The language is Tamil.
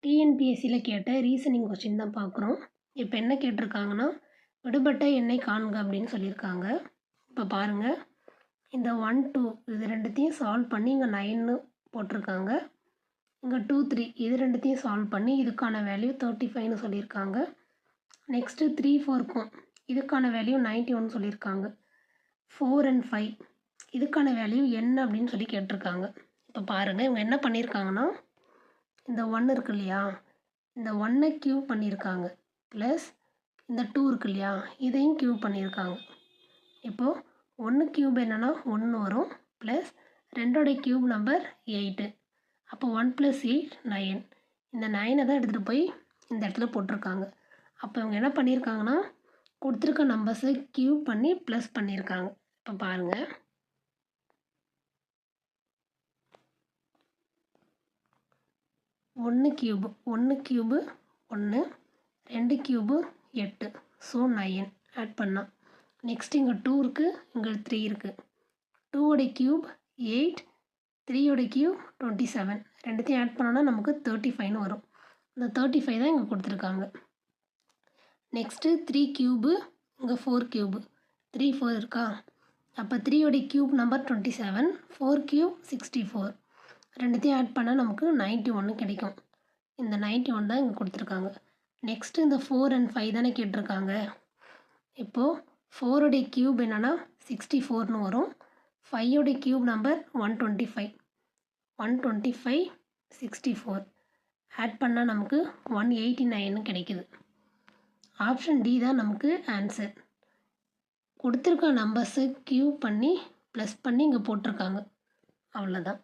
டிஎன்பிஎஸ்சியில் கேட்ட ரீசனிங் கொஸ்டின் தான் பார்க்குறோம். இப்போ என்ன கேட்டிருக்காங்கன்னா, விடுபட்ட எண்ணை காண்க அப்படின்னு சொல்லியிருக்காங்க. இப்போ பாருங்கள், இந்த 1, 2 இது ரெண்டுத்தையும் சால்வ் பண்ணி இங்கே 9ன்னு போட்டிருக்காங்க. இங்கே 2, 3 இது ரெண்டுத்தையும் சால்வ் பண்ணி இதுக்கான வேல்யூ 35ன்னு சொல்லியிருக்காங்க. நெக்ஸ்ட்டு 3, 4க்கும் இதுக்கான வேல்யூ 91 சொல்லியிருக்காங்க. 4 and 5 இதுக்கான வேல்யூ என்ன அப்படின்னு சொல்லி கேட்டிருக்காங்க. இப்போ பாருங்கள், இவங்க என்ன பண்ணியிருக்காங்கன்னா, இந்த 1 இருக்கு இல்லையா, இந்த 1ஐ க்யூப் பண்ணியிருக்காங்க. ப்ளஸ் இந்த 2 இருக்கு இல்லையா, இதையும் க்யூப் பண்ணியிருக்காங்க. இப்போது 1 க்யூப் என்னென்னா 1 வரும். ப்ளஸ் 2ஓடைய க்யூப் நம்பர் 8. அப்போ 1 + 8 9. இந்த 9ஐ தான் எடுத்துகிட்டு போய் இந்த இடத்துல போட்டிருக்காங்க. அப்போ இவங்க என்ன பண்ணியிருக்காங்கன்னா, கொடுத்துருக்க நம்பர்ஸை க்யூப் பண்ணி ப்ளஸ் பண்ணியிருக்காங்க. இப்போ பாருங்கள், 1 cube 1 cube 1, 2 cube 8, so 9 add பண்ணால். நெக்ஸ்ட் இங்கே 2 இருக்குது, இங்கே 3 இருக்குது. 2ஓடைய க்யூப் 8, 3ஓடைய க்யூப் 27. ரெண்டுத்தையும் ஆட் பண்ணோன்னா நமக்கு 35ன்னு வரும். இந்த 35 தான் இங்கே கொடுத்துருக்காங்க. நெக்ஸ்ட்டு 3 க்யூபு, இங்கே 4 க்யூபு. 3, 4 இருக்கா, அப்போ 3ஓடைய க்யூப் நம்பர் 27, 4 க்யூப் 64. ரெண்டுத்தையும் ஆட் பண்ணால் நமக்கு 91 கிடைக்கும். இந்த 91 தான் இங்கே கொடுத்துருக்காங்க. நெக்ஸ்ட்டு இந்த 4 and 5 தானே கேட்டிருக்காங்க. இப்போது 4ஓடைய க்யூப் என்னென்னா 64ன்னு வரும். 5ஓடைய க்யூப் நம்பர் 125. 125, 64 ஆட் பண்ணால் நமக்கு 189ன்னு கிடைக்குது. ஆப்ஷன் டி தான் நமக்கு ஆன்சர். கொடுத்துருக்க நம்பர்ஸை க்யூப் பண்ணி ப்ளஸ் பண்ணி இங்கே போட்டிருக்காங்க. அவ்வளோதான்.